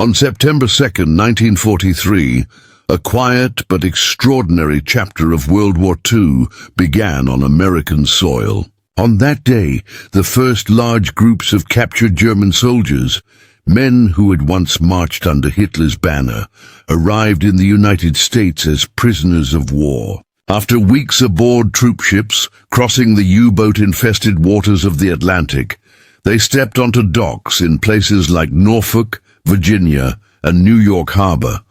On September 2nd, 1943, a quiet but extraordinary chapter of World War II began on American soil. On that day, the first large groups of captured German soldiers, men who had once marched under Hitler's banner, arrived in the United States as prisoners of war. After weeks aboard troop ships, crossing the U-boat-infested waters of the Atlantic, they stepped onto docks in places like Norfolk, Virginia, and New York Harbor,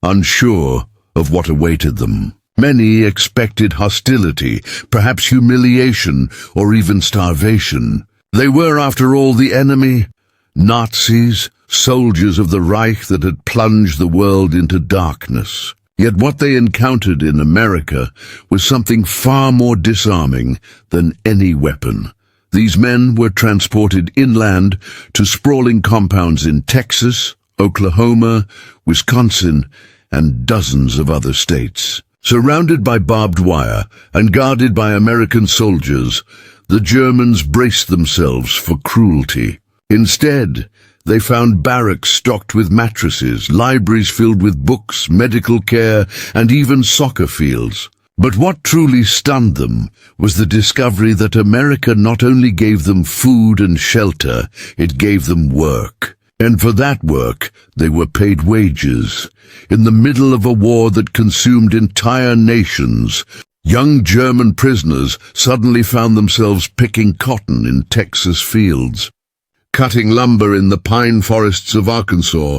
unsure of what awaited them. Many expected hostility, perhaps humiliation, or even starvation. They were, after all, the enemy, Nazis, soldiers of the Reich that had plunged the world into darkness. Yet what they encountered in America was something far more disarming than any weapon. These men were transported inland to sprawling compounds in Texas, Oklahoma, Wisconsin, and dozens of other states. Surrounded by barbed wire and guarded by American soldiers, the Germans braced themselves for cruelty. Instead, they found barracks stocked with mattresses, libraries filled with books, medical care, and even soccer fields. But what truly stunned them was the discovery that America not only gave them food and shelter, it gave them work. And for that work, they were paid wages. In the middle of a war that consumed entire nations, young German prisoners suddenly found themselves picking cotton in Texas fields, cutting lumber in the pine forests of Arkansas,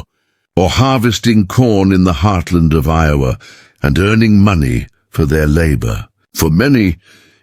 or harvesting corn in the heartland of Iowa, and earning money for their labor. For many,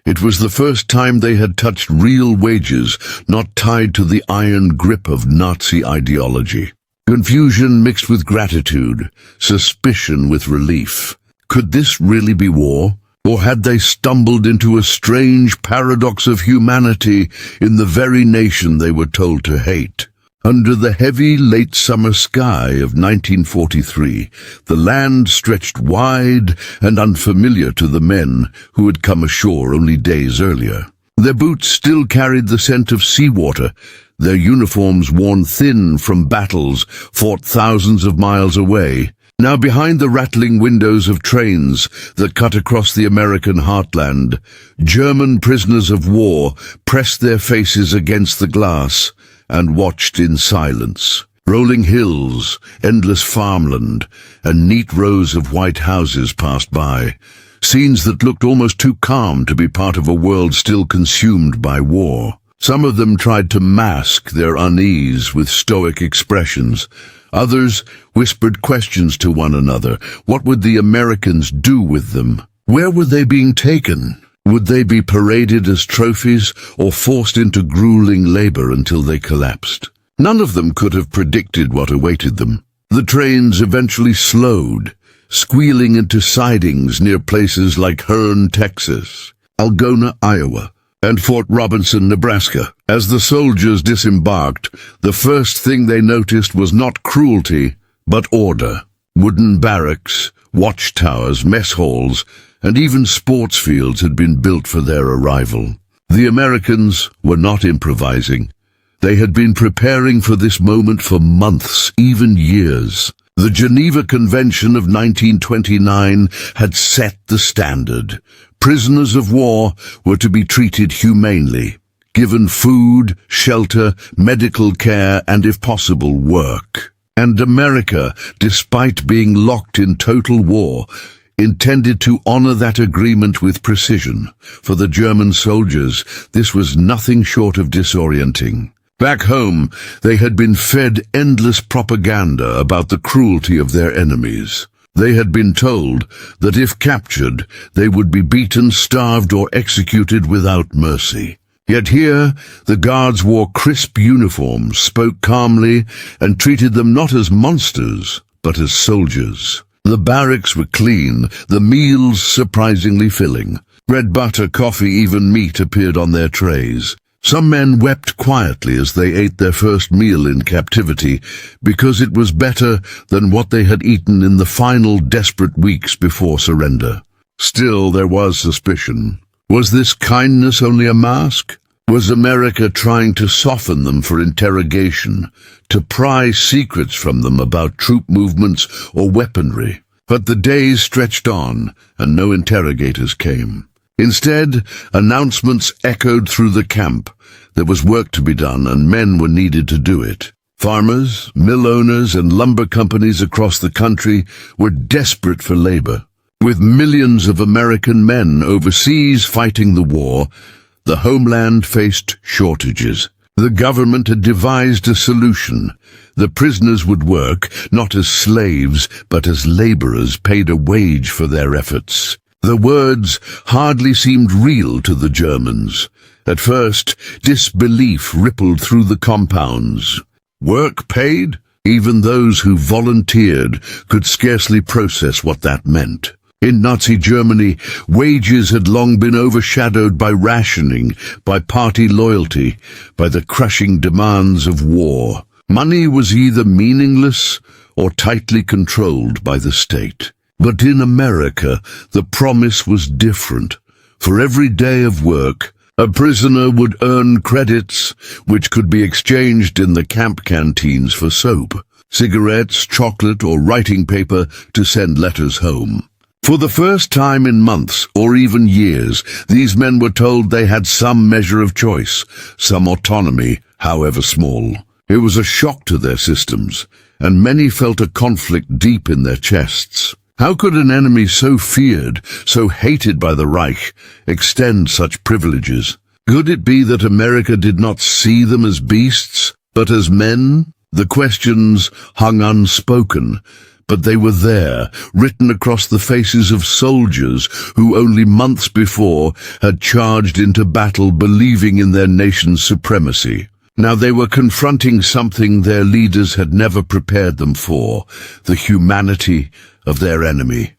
it was the first time they had touched real wages, not tied to the iron grip of Nazi ideology. Confusion mixed with gratitude, suspicion with relief. Could this really be war? Or had they stumbled into a strange paradox of humanity in the very nation they were told to hate? Under the heavy late summer sky of 1943, the land stretched wide and unfamiliar to the men who had come ashore only days earlier. Their boots still carried the scent of seawater, their uniforms worn thin from battles fought thousands of miles away. Now behind the rattling windows of trains that cut across the American heartland, German prisoners of war pressed their faces against the glass and watched in silence. Rolling hills, endless farmland, and neat rows of white houses passed by, scenes that looked almost too calm to be part of a world still consumed by war. Some of them tried to mask their unease with stoic expressions. Others whispered questions to one another. What would the Americans do with them? Where were they being taken? Would they be paraded as trophies or forced into grueling labor until they collapsed? None of them could have predicted what awaited them. The trains eventually slowed, squealing into sidings near places like Hearne, Texas, Algona, Iowa, and Fort Robinson, Nebraska. As the soldiers disembarked, the first thing they noticed was not cruelty, but order. Wooden barracks, watchtowers, mess halls, and even sports fields had been built for their arrival. The Americans were not improvising. They had been preparing for this moment for months, even years. The Geneva Convention of 1929 had set the standard. Prisoners of war were to be treated humanely, given food, shelter, medical care, and if possible, work. And America, despite being locked in total war, intended to honor that agreement with precision. For the German soldiers, this was nothing short of disorienting. Back home, they had been fed endless propaganda about the cruelty of their enemies. They had been told that if captured, they would be beaten, starved, or executed without mercy. Yet here, the guards wore crisp uniforms, spoke calmly, and treated them not as monsters, but as soldiers. The barracks were clean, the meals surprisingly filling. Bread, butter, coffee, even meat appeared on their trays. Some men wept quietly as they ate their first meal in captivity, because it was better than what they had eaten in the final desperate weeks before surrender. Still, there was suspicion. Was this kindness only a mask? Was America trying to soften them for interrogation, to pry secrets from them about troop movements or weaponry? But the days stretched on, and no interrogators came. Instead, announcements echoed through the camp. There was work to be done, and men were needed to do it. Farmers, mill owners, and lumber companies across the country were desperate for labor. With millions of American men overseas fighting the war, the homeland faced shortages. The government had devised a solution. The prisoners would work, not as slaves, but as laborers paid a wage for their efforts. The words hardly seemed real to the Germans. At first, disbelief rippled through the compounds. Work paid? Even those who volunteered could scarcely process what that meant. In Nazi Germany, wages had long been overshadowed by rationing, by party loyalty, by the crushing demands of war. Money was either meaningless or tightly controlled by the state. But in America, the promise was different. For every day of work, a prisoner would earn credits, which could be exchanged in the camp canteens for soap, cigarettes, chocolate, or writing paper to send letters home. For the first time in months, or even years, these men were told they had some measure of choice, some autonomy, however small. It was a shock to their systems, and many felt a conflict deep in their chests. How could an enemy so feared, so hated by the Reich, extend such privileges? Could it be that America did not see them as beasts, but as men? The questions hung unspoken, but they were there, written across the faces of soldiers who only months before had charged into battle believing in their nation's supremacy. Now they were confronting something their leaders had never prepared them for, the humanity of their enemy.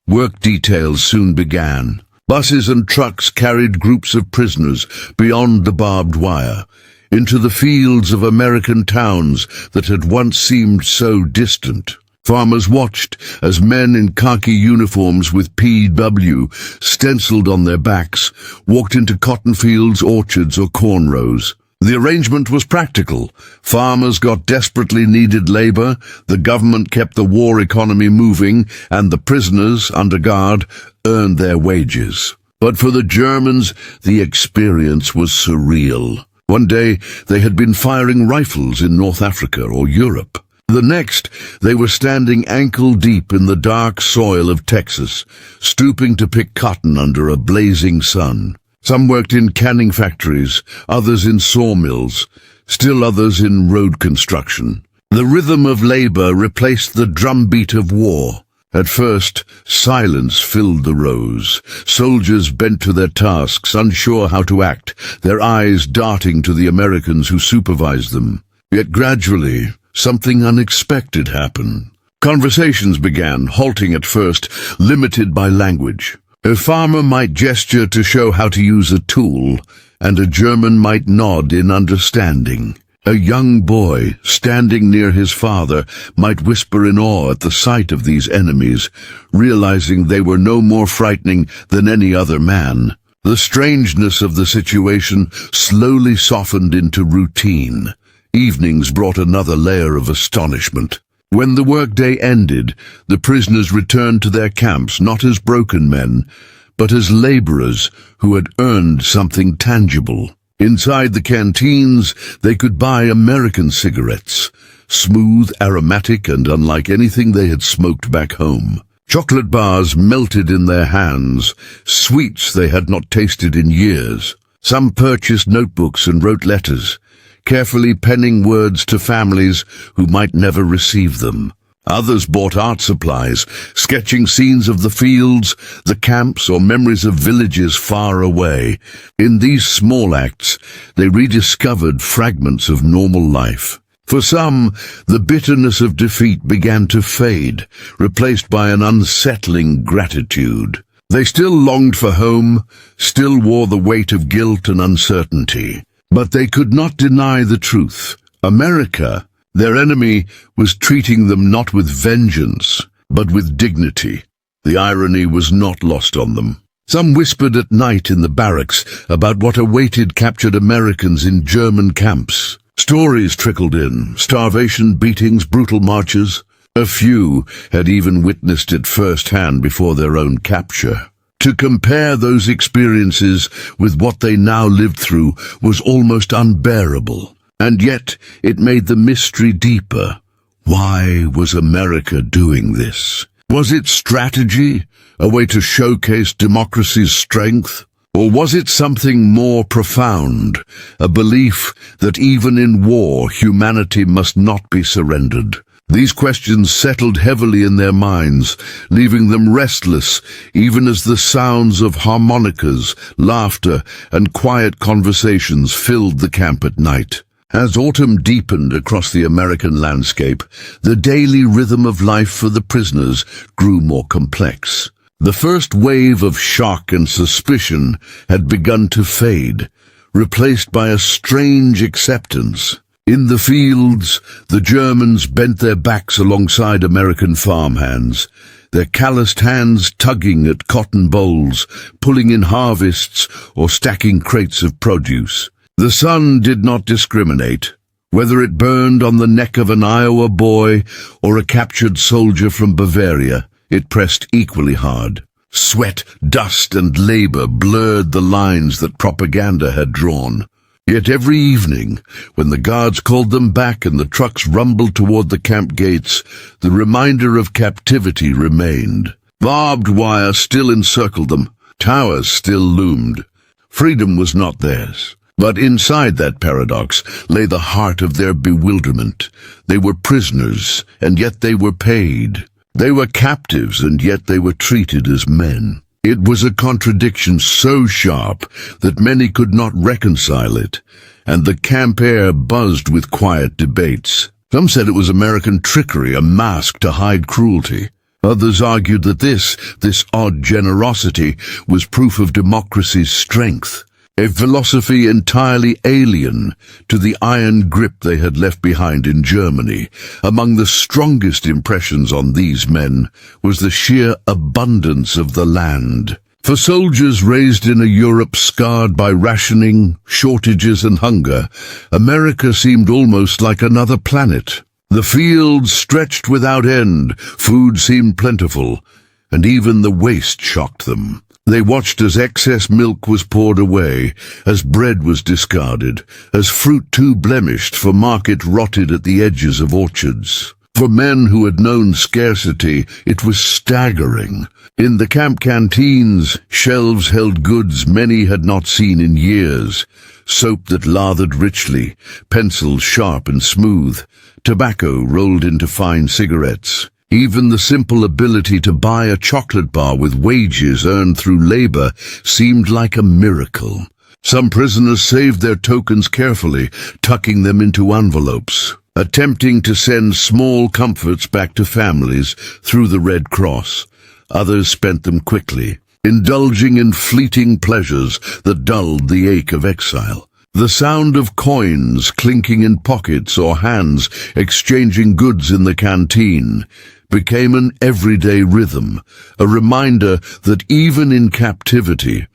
Work details soon began. Buses and trucks carried groups of prisoners beyond the barbed wire, into the fields of American towns that had once seemed so distant. Farmers watched as men in khaki uniforms with PW stenciled on their backs walked into cotton fields, orchards, or corn rows. The arrangement was practical. Farmers got desperately needed labor, the government kept the war economy moving, and the prisoners, under guard, earned their wages. But for the Germans, the experience was surreal. One day, they had been firing rifles in North Africa or Europe. The next, they were standing ankle-deep in the dark soil of Texas, stooping to pick cotton under a blazing sun. Some worked in canning factories, others in sawmills, still others in road construction. The rhythm of labor replaced the drumbeat of war. At first, silence filled the rows. Soldiers bent to their tasks, unsure how to act, their eyes darting to the Americans who supervised them. Yet gradually, something unexpected happened. Conversations began, halting at first, limited by language. A farmer might gesture to show how to use a tool, and a German might nod in understanding. A young boy, standing near his father, might whisper in awe at the sight of these enemies, realizing they were no more frightening than any other man. The strangeness of the situation slowly softened into routine. Evenings brought another layer of astonishment. When the workday ended, the prisoners returned to their camps not as broken men, but as laborers who had earned something tangible. Inside the canteens, they could buy American cigarettes, smooth, aromatic, and unlike anything they had smoked back home. Chocolate bars melted in their hands, sweets they had not tasted in years. Some purchased notebooks and wrote letters, carefully penning words to families who might never receive them. Others bought art supplies, sketching scenes of the fields, the camps, or memories of villages far away. In these small acts, they rediscovered fragments of normal life. For some, the bitterness of defeat began to fade, replaced by an unsettling gratitude. They still longed for home, still wore the weight of guilt and uncertainty. But they could not deny the truth. America, their enemy, was treating them not with vengeance, but with dignity. The irony was not lost on them. Some whispered at night in the barracks about what awaited captured Americans in German camps. Stories trickled in: starvation, beatings, brutal marches. A few had even witnessed it firsthand before their own capture. To compare those experiences with what they now lived through was almost unbearable, and yet it made the mystery deeper. Why was America doing this? Was it strategy, a way to showcase democracy's strength? Or was it something more profound, a belief that even in war humanity must not be surrendered? These questions settled heavily in their minds, leaving them restless even as the sounds of harmonicas, laughter, and quiet conversations filled the camp at night. As autumn deepened across the American landscape, the daily rhythm of life for the prisoners grew more complex. The first wave of shock and suspicion had begun to fade, replaced by a strange acceptance. In the fields, the Germans bent their backs alongside American farmhands, their calloused hands tugging at cotton bolls, pulling in harvests or stacking crates of produce. The sun did not discriminate, whether it burned on the neck of an Iowa boy or a captured soldier from Bavaria. It pressed equally hard. Sweat, dust, and labor blurred the lines that propaganda had drawn. Yet every evening, when the guards called them back and the trucks rumbled toward the camp gates, the reminder of captivity remained. Barbed wire still encircled them. Towers still loomed. Freedom was not theirs. But inside that paradox lay the heart of their bewilderment. They were prisoners, and yet they were paid. They were captives, and yet they were treated as men. It was a contradiction so sharp that many could not reconcile it, and the camp air buzzed with quiet debates. Some said it was American trickery, a mask to hide cruelty. Others argued that this odd generosity was proof of democracy's strength, a philosophy entirely alien to the iron grip they had left behind in Germany. Among the strongest impressions on these men was the sheer abundance of the land. For soldiers raised in a Europe scarred by rationing, shortages, and hunger, America seemed almost like another planet. The fields stretched without end, food seemed plentiful, and even the waste shocked them. They watched as excess milk was poured away, as bread was discarded, as fruit too blemished for market rotted at the edges of orchards. For men who had known scarcity, it was staggering. In the camp canteens, shelves held goods many had not seen in years: soap that lathered richly, pencils sharp and smooth, tobacco rolled into fine cigarettes. Even the simple ability to buy a chocolate bar with wages earned through labor seemed like a miracle. Some prisoners saved their tokens carefully, tucking them into envelopes, attempting to send small comforts back to families through the Red Cross. Others spent them quickly, indulging in fleeting pleasures that dulled the ache of exile. The sound of coins clinking in pockets or hands exchanging goods in the canteen became an everyday rhythm, a reminder that even in captivity,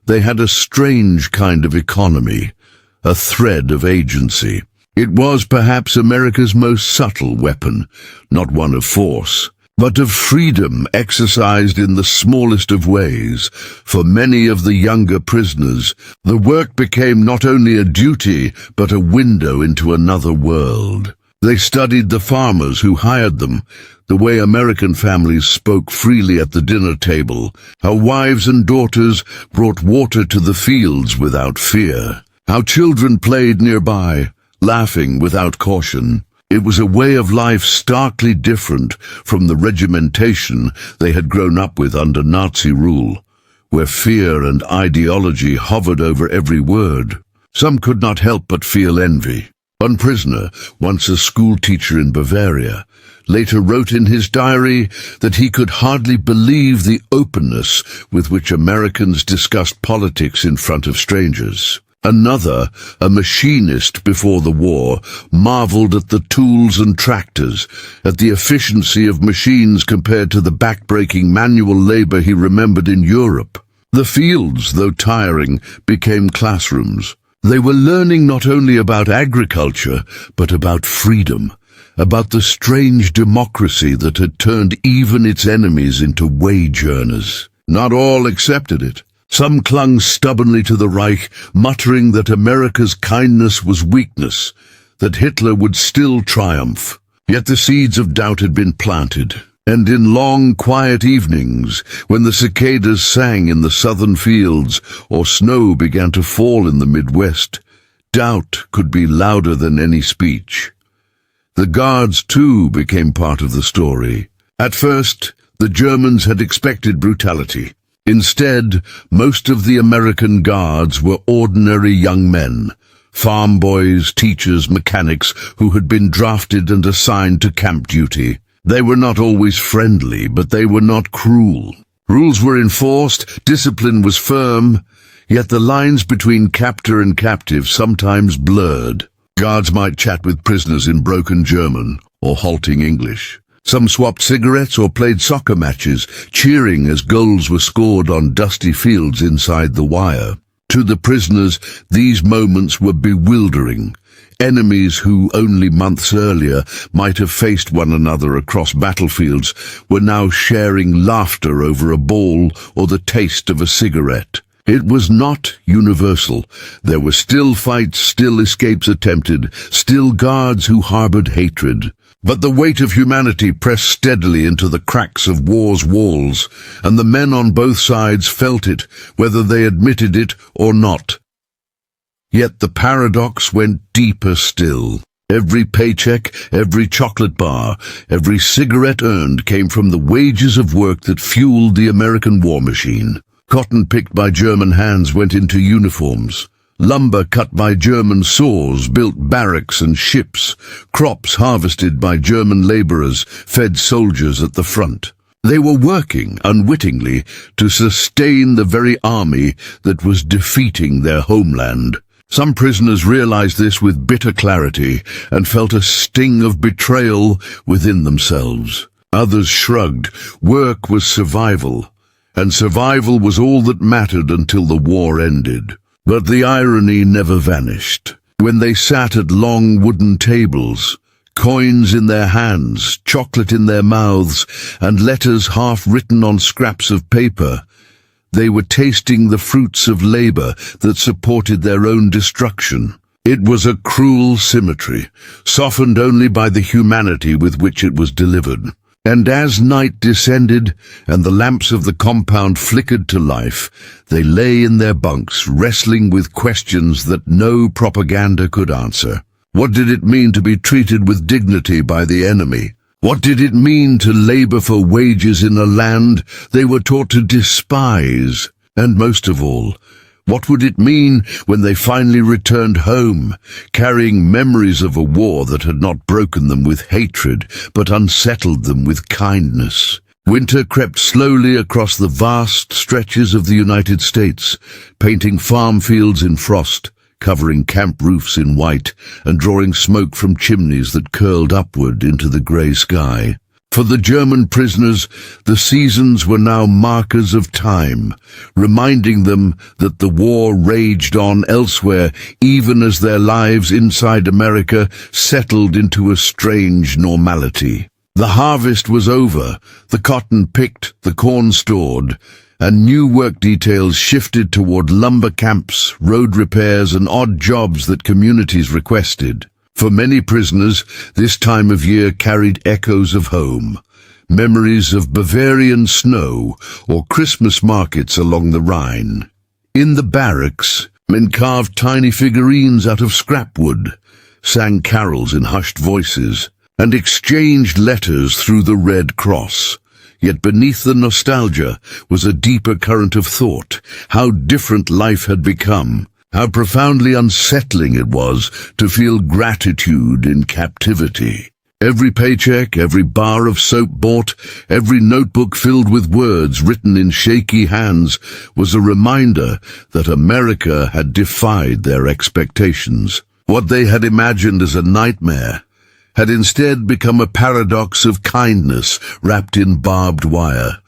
they had a strange kind of economy, a thread of agency. It was perhaps America's most subtle weapon, not one of force, but of freedom exercised in the smallest of ways. For many of the younger prisoners, the work became not only a duty, but a window into another world. They studied the farmers who hired them, the way American families spoke freely at the dinner table, how wives and daughters brought water to the fields without fear, how children played nearby, laughing without caution. It was a way of life starkly different from the regimentation they had grown up with under Nazi rule, where fear and ideology hovered over every word. Some could not help but feel envy. One prisoner, once a school teacher in Bavaria, later wrote in his diary that he could hardly believe the openness with which Americans discussed politics in front of strangers. Another, a machinist before the war, marveled at the tools and tractors, at the efficiency of machines compared to the backbreaking manual labor he remembered in Europe. The fields, though tiring, became classrooms. They were learning not only about agriculture, but about freedom, about the strange democracy that had turned even its enemies into wage earners. Not all accepted it. Some clung stubbornly to the Reich, muttering that America's kindness was weakness, that Hitler would still triumph. Yet the seeds of doubt had been planted, and in long, quiet evenings, when the cicadas sang in the southern fields or snow began to fall in the Midwest, doubt could be louder than any speech. The guards, too, became part of the story. At first, the Germans had expected brutality. Instead, most of the American guards were ordinary young men, farm boys, teachers, mechanics who had been drafted and assigned to camp duty. They were not always friendly, but they were not cruel. Rules were enforced, discipline was firm, yet the lines between captor and captive sometimes blurred. Guards might chat with prisoners in broken German or halting English. Some swapped cigarettes or played soccer matches, cheering as goals were scored on dusty fields inside the wire. To the prisoners, these moments were bewildering. Enemies who only months earlier might have faced one another across battlefields were now sharing laughter over a ball or the taste of a cigarette. It was not universal. There were still fights, still escapes attempted, still guards who harbored hatred. But the weight of humanity pressed steadily into the cracks of war's walls, and the men on both sides felt it, whether they admitted it or not. Yet the paradox went deeper still. Every paycheck, every chocolate bar, every cigarette earned came from the wages of work that fueled the American war machine. Cotton picked by German hands went into uniforms. Lumber cut by German saws built barracks and ships. Crops harvested by German laborers fed soldiers at the front. They were working, unwittingly, to sustain the very army that was defeating their homeland. Some prisoners realized this with bitter clarity and felt a sting of betrayal within themselves. Others shrugged. Work was survival, and survival was all that mattered until the war ended. But the irony never vanished. When they sat at long wooden tables, coins in their hands, chocolate in their mouths, and letters half written on scraps of paper, they were tasting the fruits of labor that supported their own destruction. It was a cruel symmetry, softened only by the humanity with which it was delivered. And as night descended and the lamps of the compound flickered to life, they lay in their bunks, wrestling with questions that no propaganda could answer. What did it mean to be treated with dignity by the enemy? What did it mean to labor for wages in a land they were taught to despise? And most of all, what would it mean when they finally returned home, carrying memories of a war that had not broken them with hatred, but unsettled them with kindness? Winter crept slowly across the vast stretches of the United States, painting farm fields in frost, covering camp roofs in white, and drawing smoke from chimneys that curled upward into the grey sky. For the German prisoners, the seasons were now markers of time, reminding them that the war raged on elsewhere, even as their lives inside America settled into a strange normality. The harvest was over, the cotton picked, the corn stored, and new work details shifted toward lumber camps, road repairs, and odd jobs that communities requested. For many prisoners, this time of year carried echoes of home, memories of Bavarian snow or Christmas markets along the Rhine. In the barracks, men carved tiny figurines out of scrap wood, sang carols in hushed voices, and exchanged letters through the Red Cross. Yet beneath the nostalgia was a deeper current of thought, how different life had become. How profoundly unsettling it was to feel gratitude in captivity. Every paycheck, every bar of soap bought, every notebook filled with words written in shaky hands was a reminder that America had defied their expectations. What they had imagined as a nightmare had instead become a paradox of kindness wrapped in barbed wire.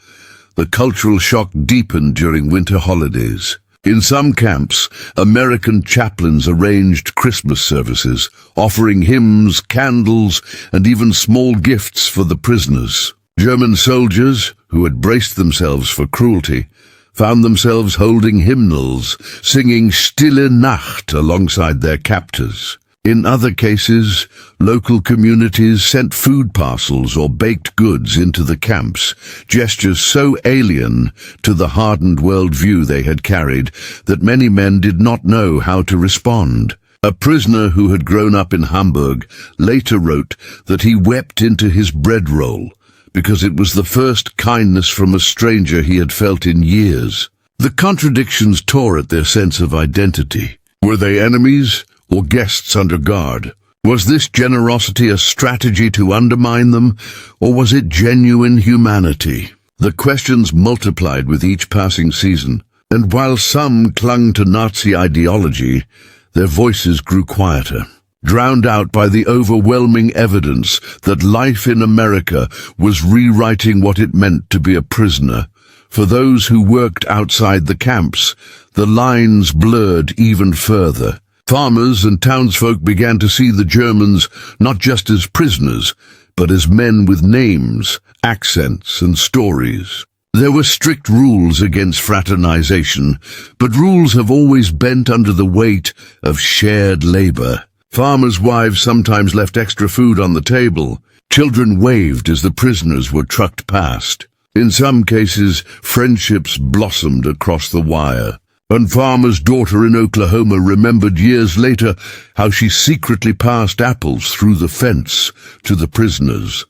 The cultural shock deepened during winter holidays. In some camps, American chaplains arranged Christmas services, offering hymns, candles, and even small gifts for the prisoners. German soldiers, who had braced themselves for cruelty, found themselves holding hymnals, singing Stille Nacht alongside their captors. In other cases, local communities sent food parcels or baked goods into the camps, gestures so alien to the hardened worldview they had carried that many men did not know how to respond. A prisoner who had grown up in Hamburg later wrote that he wept into his bread roll because it was the first kindness from a stranger he had felt in years. The contradictions tore at their sense of identity. Were they enemies or guests under guard? Was this generosity a strategy to undermine them, or was it genuine humanity? The questions multiplied with each passing season, and while some clung to Nazi ideology, their voices grew quieter, drowned out by the overwhelming evidence that life in America was rewriting what it meant to be a prisoner. For those who worked outside the camps, the lines blurred even further. Farmers and townsfolk began to see the Germans not just as prisoners, but as men with names, accents, and stories. There were strict rules against fraternization, but rules have always bent under the weight of shared labor. Farmers' wives sometimes left extra food on the table. Children waved as the prisoners were trucked past. In some cases, friendships blossomed across the wire. One farmer's daughter in Oklahoma remembered years later how she secretly passed apples through the fence to the prisoners,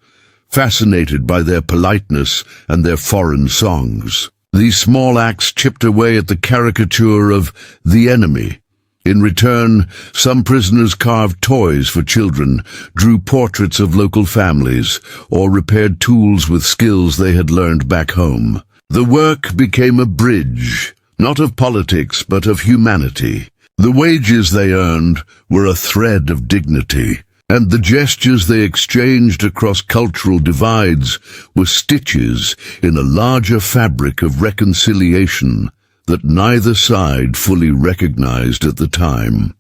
fascinated by their politeness and their foreign songs. These small acts chipped away at the caricature of the enemy. In return, some prisoners carved toys for children, drew portraits of local families, or repaired tools with skills they had learned back home. The work became a bridge, not of politics, but of humanity. The wages they earned were a thread of dignity, and the gestures they exchanged across cultural divides were stitches in a larger fabric of reconciliation that neither side fully recognized at the time.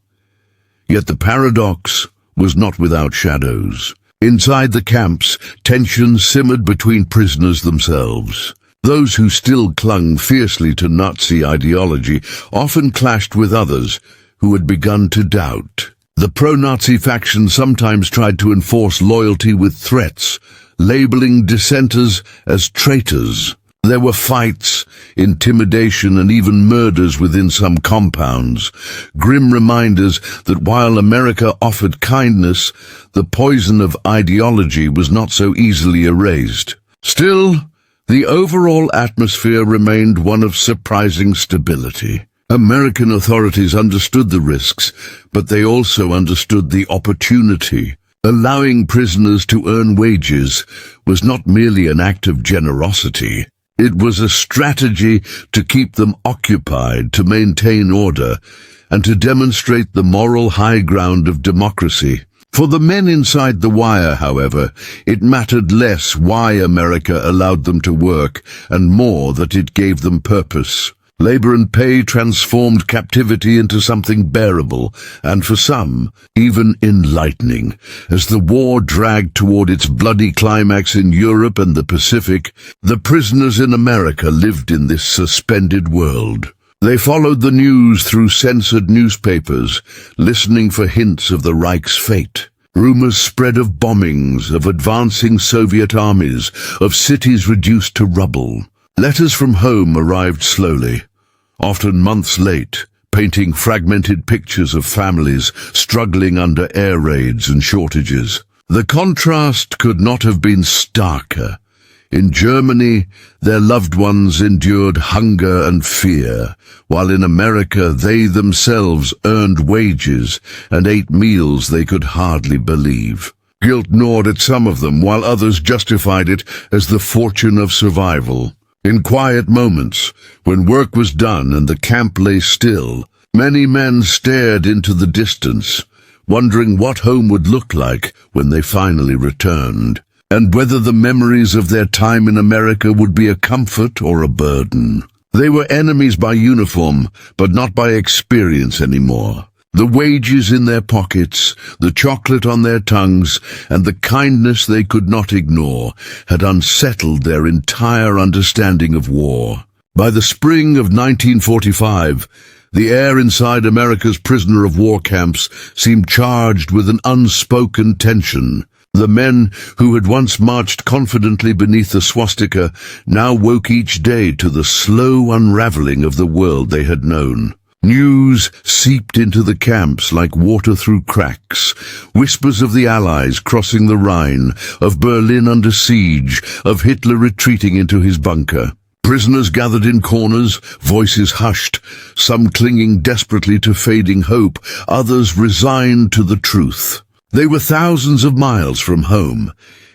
Yet the paradox was not without shadows. Inside the camps, tension simmered between prisoners themselves. Those who still clung fiercely to Nazi ideology often clashed with others who had begun to doubt. The pro-Nazi faction sometimes tried to enforce loyalty with threats, labeling dissenters as traitors. There were fights, intimidation, and even murders within some compounds, grim reminders that while America offered kindness, the poison of ideology was not so easily erased. Still, the overall atmosphere remained one of surprising stability. American authorities understood the risks, but they also understood the opportunity. Allowing prisoners to earn wages was not merely an act of generosity. It was a strategy to keep them occupied, to maintain order, and to demonstrate the moral high ground of democracy. For the men inside the wire, however, it mattered less why America allowed them to work, and more that it gave them purpose. Labor and pay transformed captivity into something bearable, and for some, even enlightening. As the war dragged toward its bloody climax in Europe and the Pacific, the prisoners in America lived in this suspended world. They followed the news through censored newspapers, listening for hints of the Reich's fate. Rumors spread of bombings, of advancing Soviet armies, of cities reduced to rubble. Letters from home arrived slowly, often months late, painting fragmented pictures of families struggling under air raids and shortages. The contrast could not have been starker. In Germany, their loved ones endured hunger and fear, while in America they themselves earned wages and ate meals they could hardly believe. Guilt gnawed at some of them, while others justified it as the fortune of survival. In quiet moments, when work was done and the camp lay still, many men stared into the distance, wondering what home would look like when they finally returned. and whether the memories of their time in America would be a comfort or a burden. They were enemies by uniform, but not by experience anymore. The wages in their pockets, the chocolate on their tongues, and the kindness they could not ignore had unsettled their entire understanding of war. By the spring of 1945, the air inside America's prisoner of war camps seemed charged with an unspoken tension. The men who had once marched confidently beneath the swastika now woke each day to the slow unraveling of the world they had known. News seeped into the camps like water through cracks. Whispers of the Allies crossing the Rhine, of Berlin under siege, of Hitler retreating into his bunker. Prisoners gathered in corners, voices hushed, some clinging desperately to fading hope, others resigned to the truth. They were thousands of miles from home,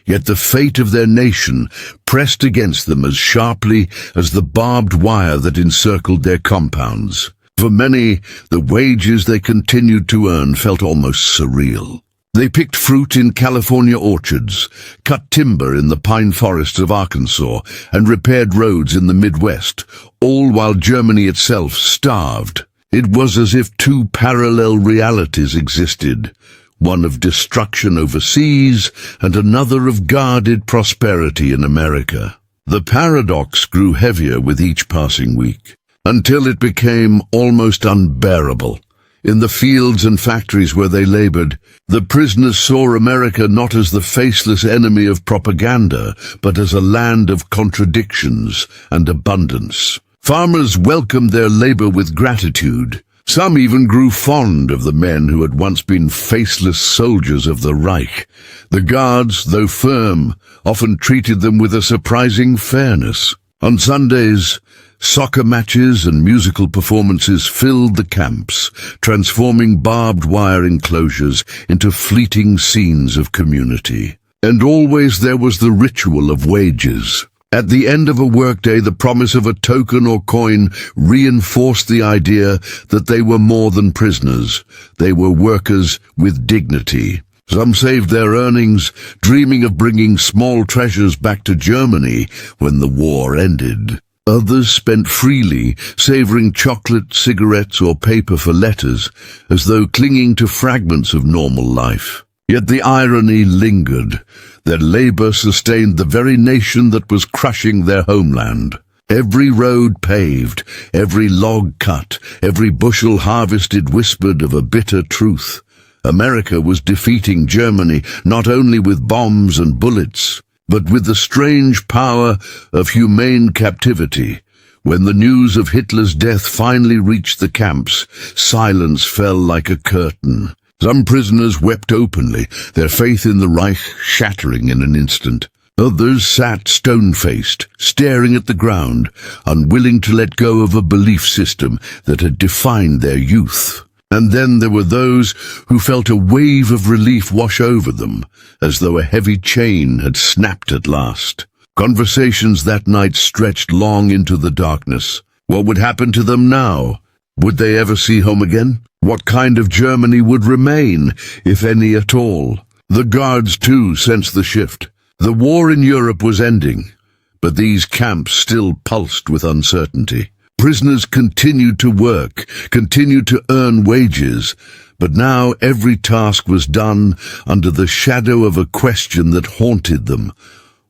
yet the fate of their nation pressed against them as sharply as the barbed wire that encircled their compounds. For many, the wages they continued to earn felt almost surreal. They picked fruit in California orchards, cut timber in the pine forests of Arkansas, and repaired roads in the Midwest, all while Germany itself starved. It was as if two parallel realities existed, one of destruction overseas and another of guarded prosperity in America. The paradox grew heavier with each passing week, until it became almost unbearable. In the fields and factories where they labored, the prisoners saw America not as the faceless enemy of propaganda, but as a land of contradictions and abundance. Farmers welcomed their labor with gratitude. Some even grew fond of the men who had once been faceless soldiers of the Reich. The guards, though firm, often treated them with a surprising fairness. On Sundays, soccer matches and musical performances filled the camps, transforming barbed wire enclosures into fleeting scenes of community. And always there was the ritual of wages. At the end of a workday, the promise of a token or coin reinforced the idea that they were more than prisoners. They were workers with dignity. Some saved their earnings, dreaming of bringing small treasures back to Germany when the war ended. Others spent freely, savoring chocolate, cigarettes, or paper for letters, as though clinging to fragments of normal life. Yet the irony lingered. Their labor sustained the very nation that was crushing their homeland. Every road paved, every log cut, every bushel harvested whispered of a bitter truth. America was defeating Germany not only with bombs and bullets, but with the strange power of humane captivity. When the news of Hitler's death finally reached the camps, silence fell like a curtain. Some prisoners wept openly, their faith in the Reich shattering in an instant. Others sat stone-faced, staring at the ground, unwilling to let go of a belief system that had defined their youth. And then there were those who felt a wave of relief wash over them, as though a heavy chain had snapped at last. Conversations that night stretched long into the darkness. What would happen to them now? Would they ever see home again? What kind of Germany would remain, if any at all? The guards, too, sensed the shift. The war in Europe was ending, but these camps still pulsed with uncertainty. Prisoners continued to work, continued to earn wages, but now every task was done under the shadow of a question that haunted them.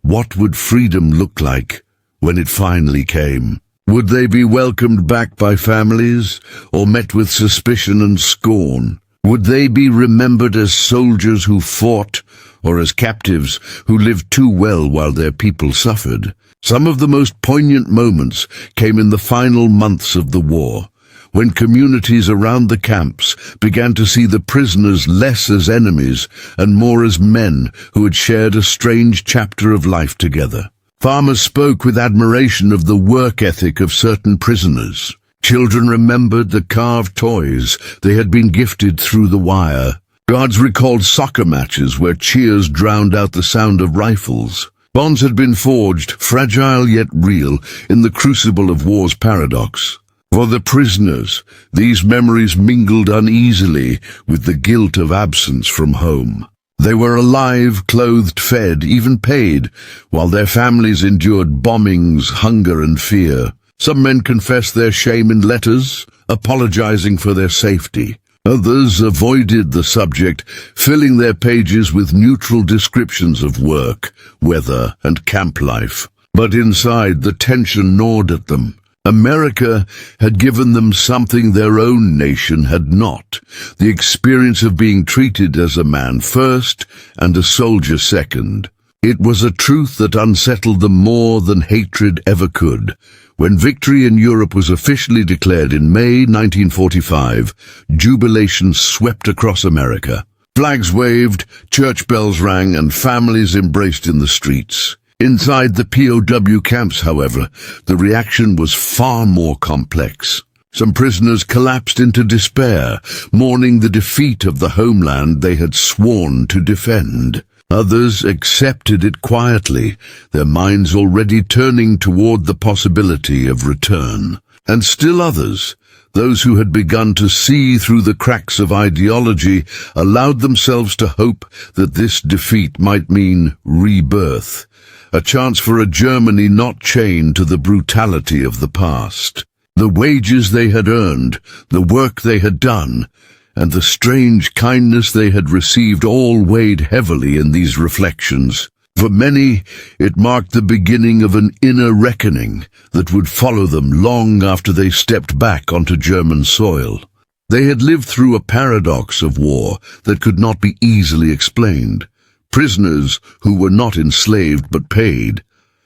What would freedom look like when it finally came? Would they be welcomed back by families, or met with suspicion and scorn? Would they be remembered as soldiers who fought, or as captives who lived too well while their people suffered? Some of the most poignant moments came in the final months of the war, when communities around the camps began to see the prisoners less as enemies and more as men who had shared a strange chapter of life together. Farmers spoke with admiration of the work ethic of certain prisoners. Children remembered the carved toys they had been gifted through the wire. Guards recalled soccer matches where cheers drowned out the sound of rifles. Bonds had been forged, fragile yet real, in the crucible of war's paradox. For the prisoners, these memories mingled uneasily with the guilt of absence from home. They were alive, clothed, fed, even paid, while their families endured bombings, hunger, and fear. Some men confessed their shame in letters, apologizing for their safety. Others avoided the subject, filling their pages with neutral descriptions of work, weather, and camp life. But inside, the tension gnawed at them. America had given them something their own nation had not, the experience of being treated as a man first and a soldier second. It was a truth that unsettled them more than hatred ever could. When victory in Europe was officially declared in May 1945, jubilation swept across America. Flags waved, church bells rang, and families embraced in the streets. Inside the POW camps, however, the reaction was far more complex. Some prisoners collapsed into despair, mourning the defeat of the homeland they had sworn to defend. Others accepted it quietly, their minds already turning toward the possibility of return. And still others, those who had begun to see through the cracks of ideology, allowed themselves to hope that this defeat might mean rebirth, a chance for a Germany not chained to the brutality of the past. The wages they had earned, the work they had done, and the strange kindness they had received all weighed heavily in these reflections. For many, it marked the beginning of an inner reckoning that would follow them long after they stepped back onto German soil. They had lived through a paradox of war that could not be easily explained. Prisoners who were not enslaved but paid,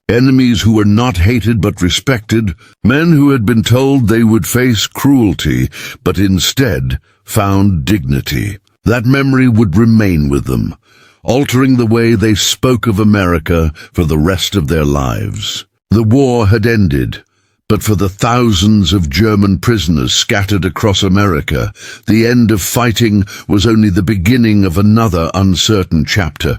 enemies who were not hated but respected, men who had been told they would face cruelty but instead found dignity. That memory would remain with them, altering the way they spoke of America for the rest of their lives. The war had ended, but for the thousands of German prisoners scattered across America, the end of fighting was only the beginning of another uncertain chapter.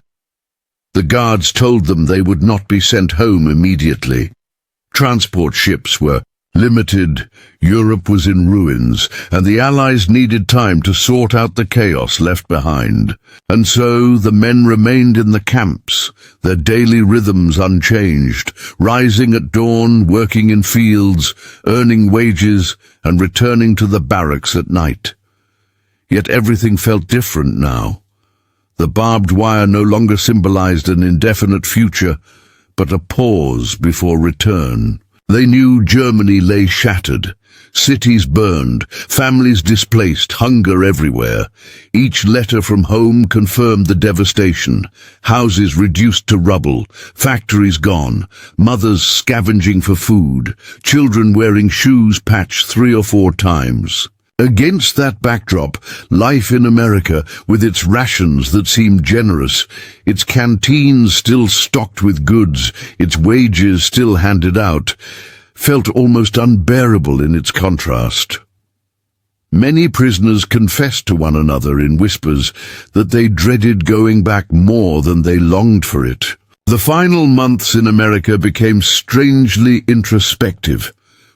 The guards told them they would not be sent home immediately. Transport ships were limited, Europe was in ruins, and the Allies needed time to sort out the chaos left behind. And so the men remained in the camps, their daily rhythms unchanged, rising at dawn, working in fields, earning wages, and returning to the barracks at night. Yet everything felt different now. The barbed wire no longer symbolized an indefinite future, but a pause before return. They knew Germany lay shattered, cities burned, families displaced, hunger everywhere. Each letter from home confirmed the devastation. Houses reduced to rubble, factories gone, mothers scavenging for food, children wearing shoes patched 3 or 4 times. Against that backdrop, life in America, with its rations that seemed generous, its canteens still stocked with goods, its wages still handed out, felt almost unbearable in its contrast. Many prisoners confessed to one another in whispers that they dreaded going back more than they longed for it. The final months in America became strangely introspective.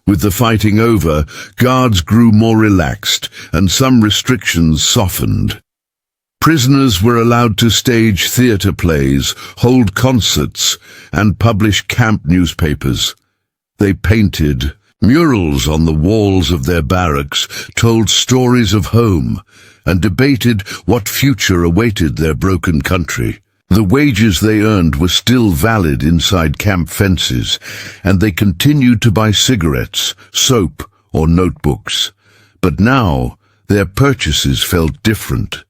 With the fighting over, guards grew more relaxed, and some restrictions softened. Prisoners were allowed to stage theater plays, hold concerts, and publish camp newspapers. They painted. Murals on the walls of their barracks told stories of home, and debated what future awaited their broken country. The wages they earned were still valid inside camp fences, and they continued to buy cigarettes, soap, or notebooks. But now, their purchases felt different.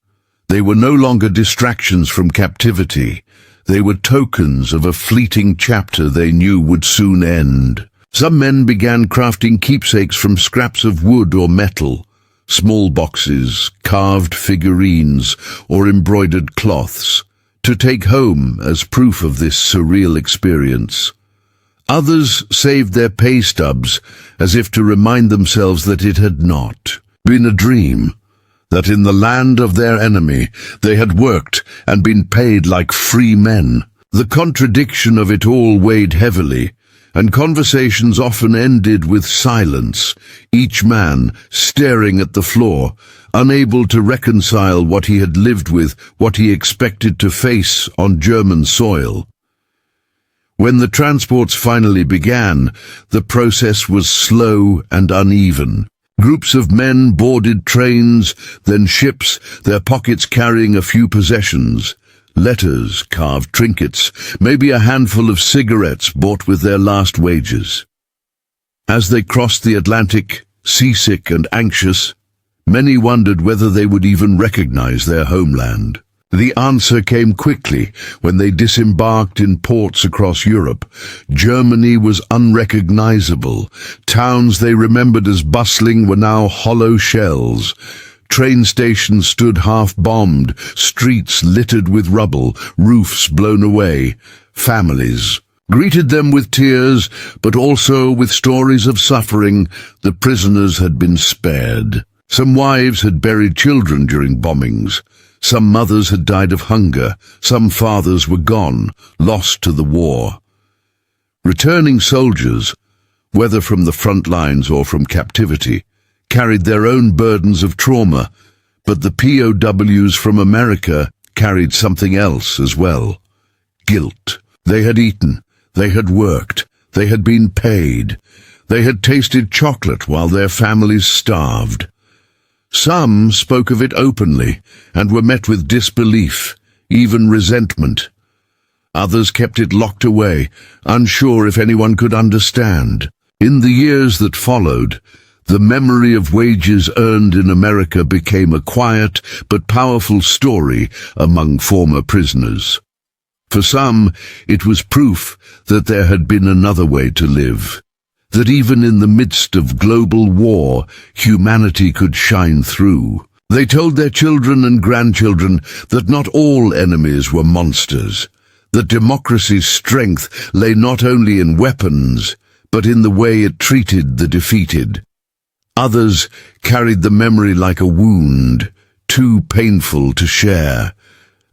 They were no longer distractions from captivity. They were tokens of a fleeting chapter they knew would soon end. Some men began crafting keepsakes from scraps of wood or metal, small boxes, carved figurines, or embroidered cloths, to take home as proof of this surreal experience. Others saved their pay stubs as if to remind themselves that it had not been a dream, that in the land of their enemy they had worked and been paid like free men. The contradiction of it all weighed heavily, and conversations often ended with silence, each man staring at the floor, unable to reconcile what he had lived with, what he expected to face on German soil. When the transports finally began, the process was slow and uneven. Groups of men boarded trains, then ships, their pockets carrying a few possessions. Letters, carved trinkets, maybe a handful of cigarettes bought with their last wages. As they crossed the Atlantic, seasick and anxious, many wondered whether they would even recognize their homeland. The answer came quickly when they disembarked in ports across Europe. Germany was unrecognizable. Towns they remembered as bustling were now hollow shells. Train stations stood half-bombed, streets littered with rubble, roofs blown away. Families greeted them with tears, but also with stories of suffering. The prisoners had been spared. Some wives had buried children during bombings. Some mothers had died of hunger. Some fathers were gone, lost to the war. Returning soldiers, whether from the front lines or from captivity, carried their own burdens of trauma, but the POWs from America carried something else as well. Guilt. They had eaten, they had worked, they had been paid, they had tasted chocolate while their families starved. Some spoke of it openly and were met with disbelief, even resentment. Others kept it locked away, unsure if anyone could understand. In the years that followed, the memory of wages earned in America became a quiet but powerful story among former prisoners. For some, it was proof that there had been another way to live, that even in the midst of global war, humanity could shine through. They told their children and grandchildren that not all enemies were monsters, that democracy's strength lay not only in weapons, but in the way it treated the defeated. Others carried the memory like a wound, too painful to share,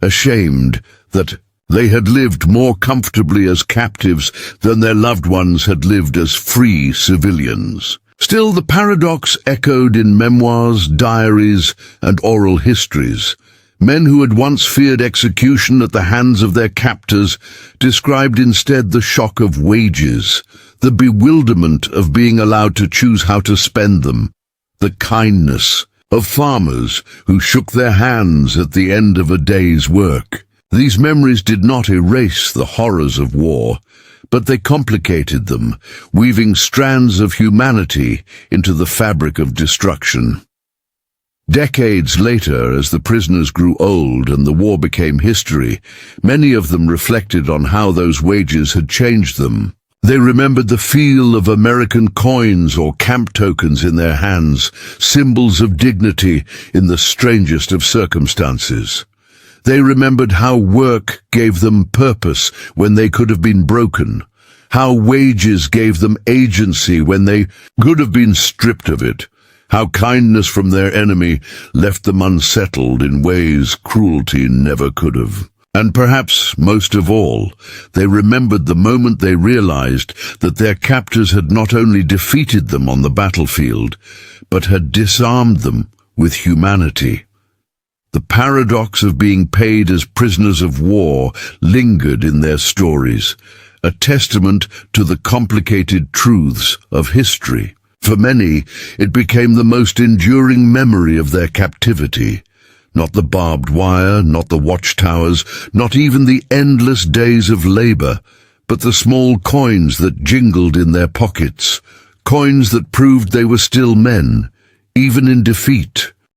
ashamed that they had lived more comfortably as captives than their loved ones had lived as free civilians. Still, the paradox echoed in memoirs, diaries, and oral histories. Men who had once feared execution at the hands of their captors described instead the shock of wages, the bewilderment of being allowed to choose how to spend them, the kindness of farmers who shook their hands at the end of a day's work. These memories did not erase the horrors of war, but they complicated them, weaving strands of humanity into the fabric of destruction. Decades later, as the prisoners grew old and the war became history, many of them reflected on how those wages had changed them. They remembered the feel of American coins or camp tokens in their hands, symbols of dignity in the strangest of circumstances. They remembered how work gave them purpose when they could have been broken, how wages gave them agency when they could have been stripped of it, how kindness from their enemy left them unsettled in ways cruelty never could have. And perhaps, most of all, they remembered the moment they realized that their captors had not only defeated them on the battlefield, but had disarmed them with humanity. The paradox of being paid as prisoners of war lingered in their stories, a testament to the complicated truths of history. For many, it became the most enduring memory of their captivity. Not the barbed wire, not the watchtowers, not even the endless days of labor, but the small coins that jingled in their pockets, coins that proved they were still men, even in defeat.